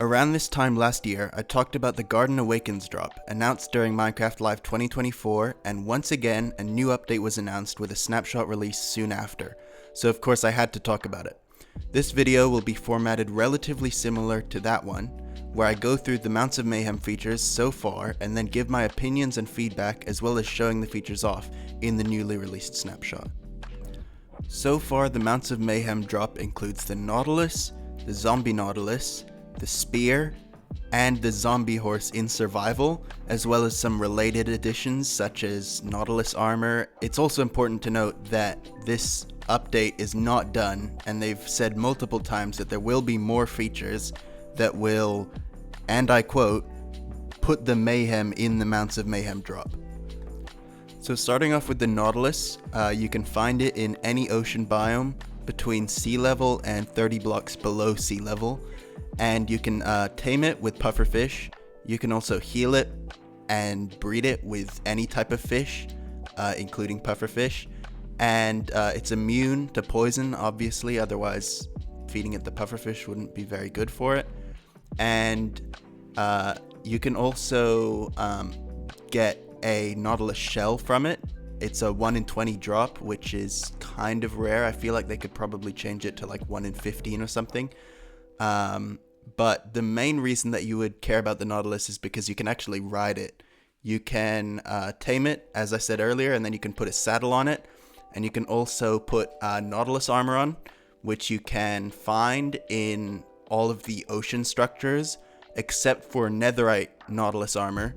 Around this time last year, I talked about the Garden Awakens drop, announced during Minecraft Live 2024, and once again, a new update was announced with a snapshot release soon after, so of course I had to talk about it. This video will be formatted relatively similar to that one, where I go through the Mounts of Mayhem features so far, and then give my opinions and feedback as well as showing the features off in the newly released snapshot. So far, the Mounts of Mayhem drop includes the Nautilus, the Zombie Nautilus, the Spear, and the Zombie Horse in Survival, as well as some related additions such as Nautilus Armor. It's also important to note that this update is not done, and they've said multiple times that there will be more features that will, and I quote, put the Mayhem in the Mounts of Mayhem drop. So starting off with the Nautilus, you can find it in any ocean biome between sea level and 30 blocks below sea level. And you can tame it with pufferfish. You can also heal it and breed it with any type of fish, including pufferfish. And it's immune to poison, obviously, otherwise feeding it the pufferfish wouldn't be very good for it. And you can also get a Nautilus shell from it. It's a 1 in 20 drop, which is kind of rare. I feel like they could probably change it to like 1 in 15 or something. But the main reason that you would care about the Nautilus is because you can actually ride it. You can tame it, as I said earlier, and then you can put a saddle on it. And you can also put Nautilus armor on, which you can find in all of the ocean structures, except for netherite Nautilus armor,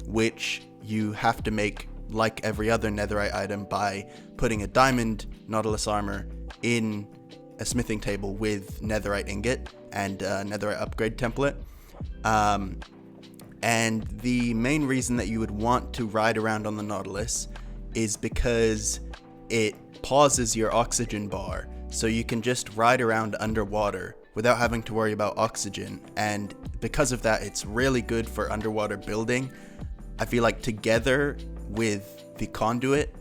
which you have to make like every other netherite item by putting a diamond Nautilus armor in a smithing table with netherite ingot and netherite upgrade template. And the main reason that you would want to ride around on the Nautilus is because it pauses your oxygen bar, so you can just ride around underwater without having to worry about oxygen. And because of that, it's really good for underwater building. I feel like together with the conduit,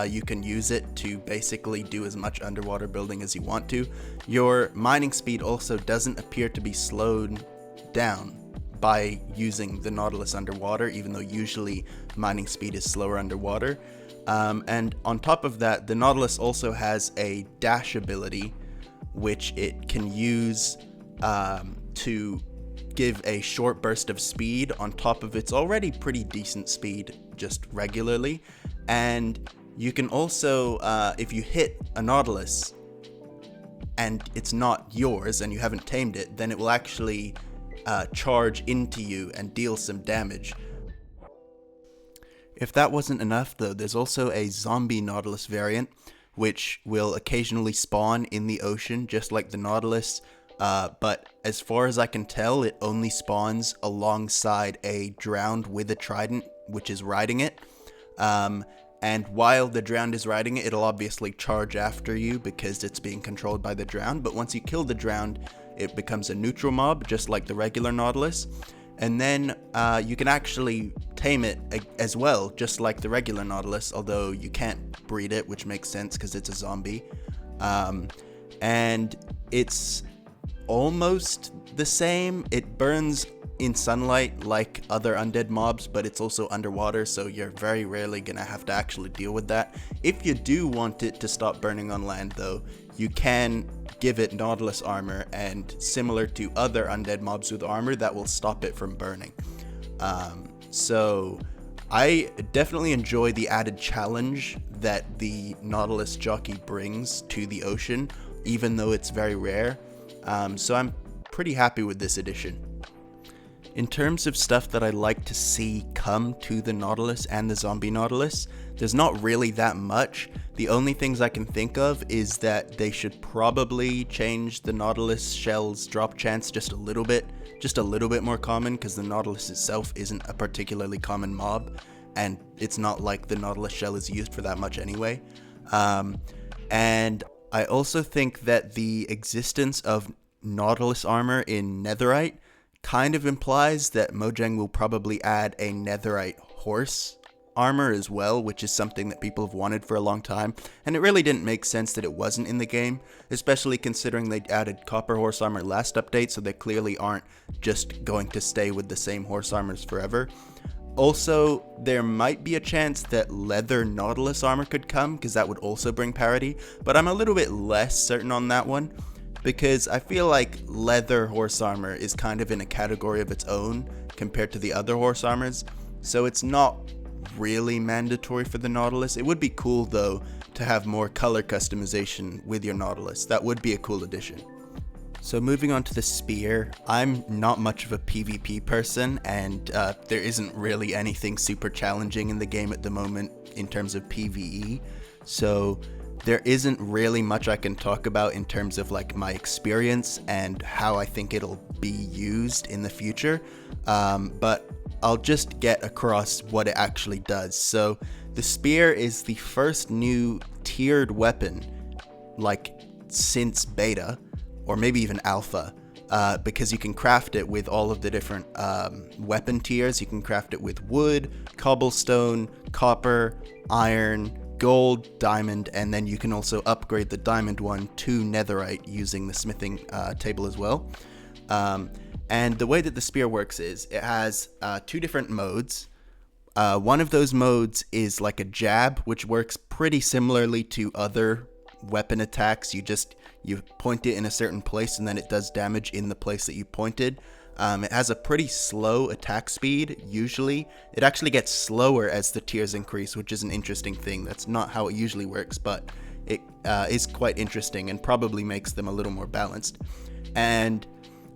you can use it to basically do as much underwater building as you want to. Your mining speed also doesn't appear to be slowed down by using the Nautilus underwater, even though usually mining speed is slower underwater. And on top of that, the Nautilus also has a dash ability, which it can use to give a short burst of speed on top of its already pretty decent speed just regularly. And you can also, if you hit a Nautilus and it's not yours and you haven't tamed it, then it will actually charge into you and deal some damage. If that wasn't enough though, there's also a zombie Nautilus variant, which will occasionally spawn in the ocean just like the Nautilus, but as far as I can tell, it only spawns alongside a drowned with a trident, which is riding it. And while the drowned is riding it, it'll obviously charge after you because it's being controlled by the drowned. But once you kill the drowned, it becomes a neutral mob, just like the regular Nautilus. And then you can actually tame it as well, just like the regular Nautilus, although you can't breed it, which makes sense because it's a zombie. And it's almost the same. It burns in sunlight like other undead mobs, but it's also underwater, so you're very rarely gonna have to actually deal with that. If you do want it to stop burning on land though, you can give it Nautilus armor, and similar to other undead mobs with armor, that will stop it from burning. So I definitely enjoy the added challenge that the Nautilus jockey brings to the ocean, even though it's very rare. So I'm pretty happy with this addition. In terms of stuff that I'd like to see come to the Nautilus and the Zombie Nautilus, there's not really that much. The only things I can think of is that they should probably change the Nautilus shell's drop chance just a little bit more common, because the Nautilus itself isn't a particularly common mob, and it's not like the Nautilus shell is used for that much anyway. And I also think that the existence of Nautilus armor in netherite kind of implies that Mojang will probably add a netherite horse armor as well, which is something that people have wanted for a long time, and it really didn't make sense that it wasn't in the game, especially considering they added copper horse armor last update, so they clearly aren't just going to stay with the same horse armors forever. Also, there might be a chance that leather Nautilus armor could come, because that would also bring parity, but I'm a little bit less certain on that one, because I feel like leather horse armor is kind of in a category of its own compared to the other horse armors, so it's not really mandatory for the Nautilus. It would be cool though to have more color customization with your Nautilus. That would be a cool addition. So moving on to the spear, I'm not much of a PvP person, and there isn't really anything super challenging in the game at the moment in terms of PvE, so there isn't really much I can talk about in terms of like my experience and how I think it'll be used in the future, but I'll just get across what it actually does. So the spear is the first new tiered weapon, like since beta, or maybe even alpha, because you can craft it with all of the different weapon tiers. You can craft it with wood, cobblestone, copper, iron, gold, diamond, and then you can also upgrade the diamond one to netherite using the smithing table as well. And the way that the spear works is it has two different modes. One of those modes is like a jab, which works pretty similarly to other weapon attacks. You point it in a certain place and then it does damage in the place that you pointed. It has a pretty slow attack speed, usually. It actually gets slower as the tiers increase, which is an interesting thing. That's not how it usually works, but it is quite interesting and probably makes them a little more balanced. And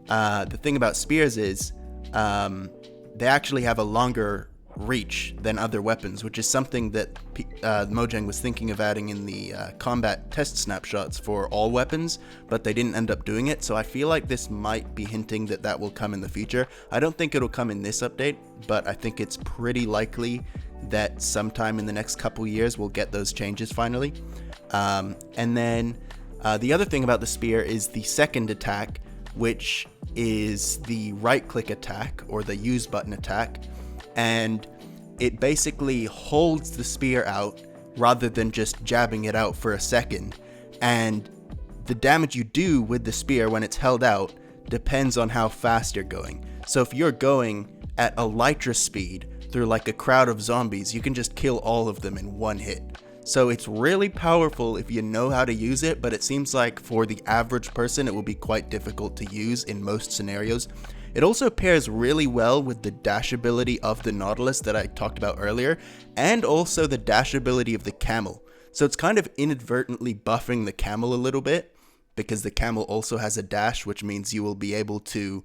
the thing about spears is they actually have a longer reach than other weapons, which is something that Mojang was thinking of adding in the combat test snapshots for all weapons, but they didn't end up doing it, so I feel like this might be hinting that that will come in the future. I don't think it'll come in this update, but I think it's pretty likely that sometime in the next couple years we'll get those changes finally. And then the other thing about the spear is the second attack, which is the right click attack or the use button attack, and it basically holds the spear out rather than just jabbing it out for a second, and the damage you do with the spear when it's held out depends on how fast you're going. So if you're going at elytra speed through like a crowd of zombies, you can just kill all of them in one hit. So it's really powerful if you know how to use it, but it seems like for the average person it will be quite difficult to use in most scenarios. It also pairs really well with the dash ability of the Nautilus that I talked about earlier, and also the dash ability of the camel. So it's kind of inadvertently buffing the camel a little bit, because the camel also has a dash, which means you will be able to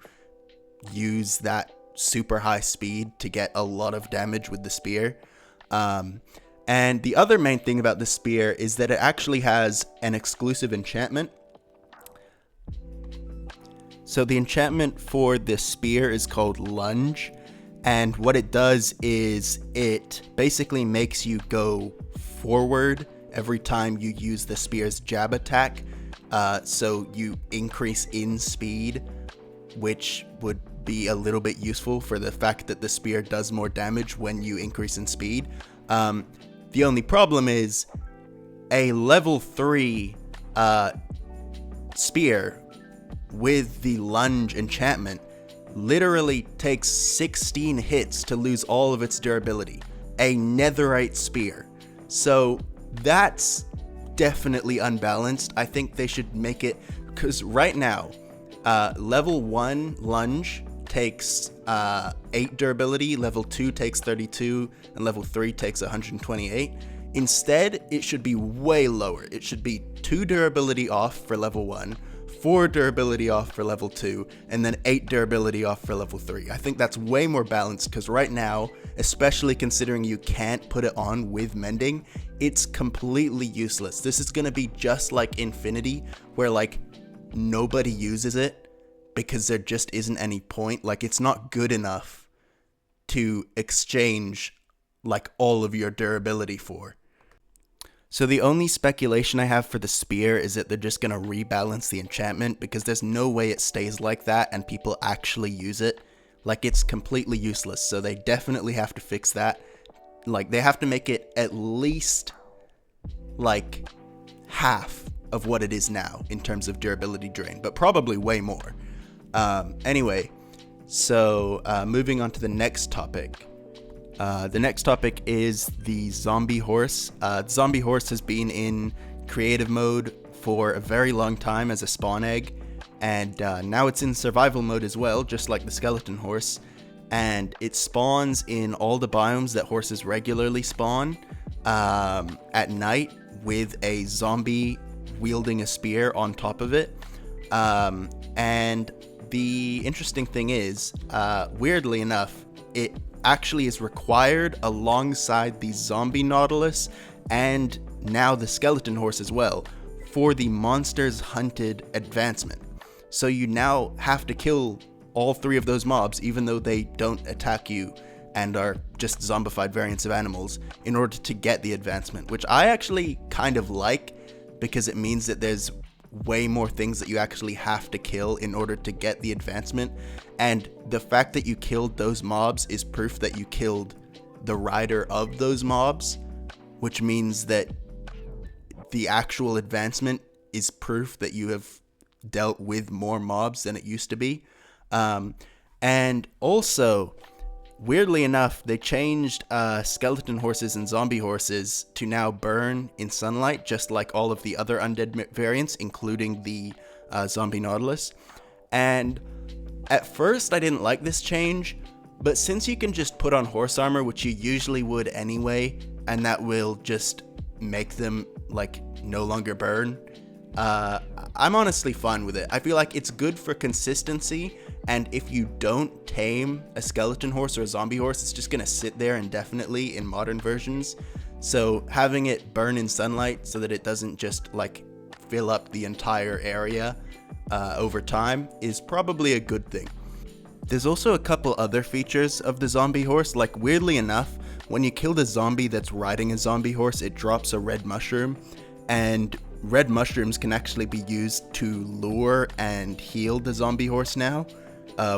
use that super high speed to get a lot of damage with the spear. And the other main thing about the spear is that it actually has an exclusive enchantment. So the enchantment for the spear is called Lunge, and what it does is it basically makes you go forward every time you use the spear's jab attack. So you increase in speed, which would be a little bit useful for the fact that the spear does more damage when you increase in speed. The only problem is a level 3 spear with the Lunge enchantment literally takes 16 hits to lose all of its durability. A netherite spear. So that's definitely unbalanced. I think they should make it, because right now, level 1 Lunge takes 8 durability, level 2 takes 32, and level 3 takes 128. Instead, it should be way lower. It should be 2 durability off for level 1, 4 durability off for level 2, and then 8 durability off for level 3. I think that's way more balanced, because right now, especially considering you can't put it on with mending, it's completely useless. This is going to be just like Infinity, where like nobody uses it because there just isn't any point. Like, it's not good enough to exchange like all of your durability for. So the only speculation I have for the spear is that they're just going to rebalance the enchantment, because there's no way it stays like that and people actually use it. Like, it's completely useless, so they definitely have to fix that. like, they have to make it at least like half of what it is now in terms of durability drain, but probably way more. Anyway, so moving on to the next topic. The next topic is the zombie horse. The zombie horse has been in creative mode for a very long time as a spawn egg, and now it's in survival mode as well, just like the skeleton horse. And it spawns in all the biomes that horses regularly spawn at night, with a zombie wielding a spear on top of it. And the interesting thing is, weirdly enough, it actually is required alongside the zombie nautilus and now the skeleton horse as well for the monsters hunted advancement. So you now have to kill all three of those mobs, even though they don't attack you and are just zombified variants of animals, in order to get the advancement, which I actually kind of like, because it means that there's way more things that you actually have to kill in order to get the advancement. And the fact that you killed those mobs is proof that you killed the rider of those mobs, which means that the actual advancement is proof that you have dealt with more mobs than it used to be. And also, weirdly enough, they changed skeleton horses and zombie horses to now burn in sunlight, just like all of the other undead variants, including the zombie nautilus. And at first, I didn't like this change, but since you can just put on horse armor, which you usually would anyway, and that will just make them like no longer burn, I'm honestly fine with it. I feel like it's good for consistency, and if you don't tame a skeleton horse or a zombie horse, it's just gonna sit there indefinitely in modern versions. So having it burn in sunlight so that it doesn't just like fill up the entire area over time is probably a good thing. There's also a couple other features of the zombie horse. Like, weirdly enough, when you kill the zombie that's riding a zombie horse, it drops a red mushroom, and red mushrooms can actually be used to lure and heal the zombie horse now,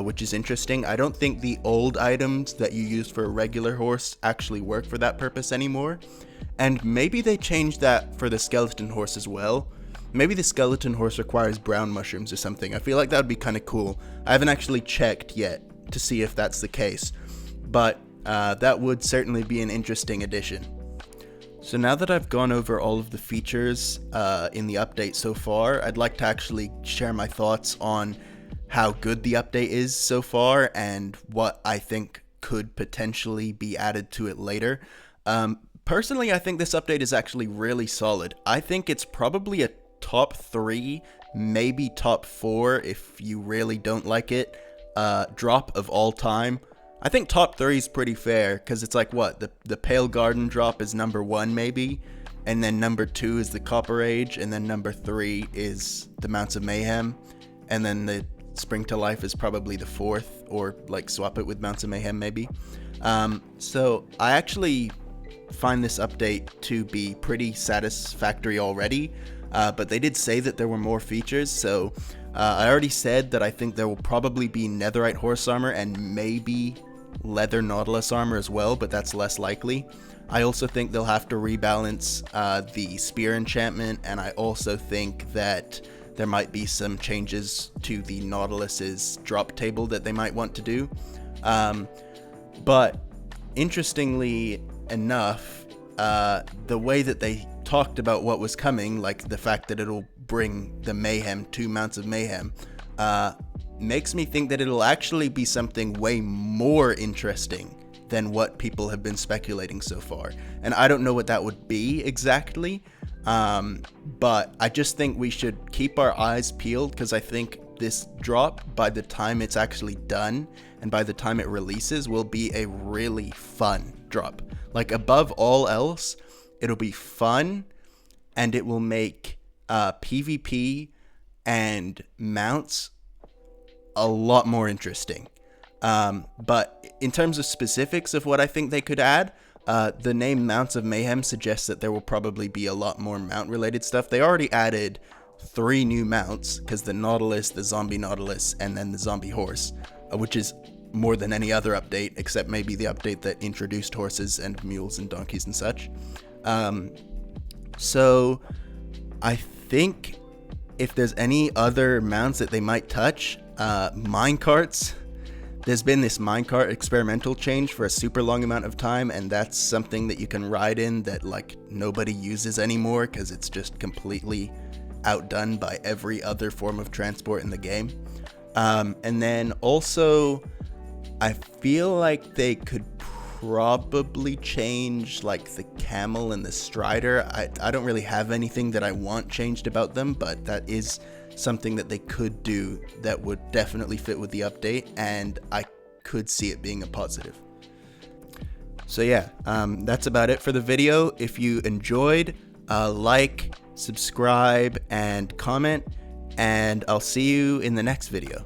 which is interesting. I don't think the old items that you used for a regular horse actually work for that purpose anymore. And maybe they changed that for the skeleton horse as well. Maybe the skeleton horse requires brown mushrooms or something. I feel like that would be kind of cool. I haven't actually checked yet to see if that's the case, but that would certainly be an interesting addition. So now that I've gone over all of the features in the update so far, I'd like to actually share my thoughts on how good the update is so far and what I think could potentially be added to it later. Personally, I think this update is actually really solid. I think it's probably a top 3, maybe top 4 if you really don't like it, drop of all time. I think top 3 is pretty fair, because it's like, what, the Pale Garden drop is number 1 maybe, and then number 2 is the Copper Age, and then number 3 is the Mounts of Mayhem, and then the Spring to Life is probably the 4th, or like swap it with Mounts of Mayhem maybe. So I actually find this update to be pretty satisfactory already, but they did say that there were more features, so I already said that I think there will probably be netherite horse armor and maybe leather nautilus armor as well, but that's less likely. I also think they'll have to rebalance the spear enchantment, and I also think that there might be some changes to the Nautilus's drop table that they might want to do. But interestingly enough, the way that they talked about what was coming, like the fact that it'll bring the Mayhem to Mounts of Mayhem, makes me think that it'll actually be something way more interesting than what people have been speculating so far. And I don't know what that would be exactly, but I just think we should keep our eyes peeled, because I think this drop, by the time it's actually done and by the time it releases, will be a really fun drop. Like, above all else, it'll be fun, and it will make PvP and mounts a lot more interesting. But in terms of specifics of what I think they could add, the name Mounts of Mayhem suggests that there will probably be a lot more mount-related stuff. They already added 3 new mounts, because the Nautilus, the Zombie Nautilus, and then the Zombie Horse, which is more than any other update, except maybe the update that introduced horses and mules and donkeys and such. So I think if there's any other mounts that they might touch, minecarts. There's been this minecart experimental change for a super long amount of time, and that's something that you can ride in that like nobody uses anymore because it's just completely outdone by every other form of transport in the game. And then also, I feel like they could probably change like the camel and the strider. I don't really have anything that I want changed about them, but that is something that they could do that would definitely fit with the update, and I could see it being a positive. So yeah, that's about it for the video. If you enjoyed, like, subscribe, and comment, and I'll see you in the next video.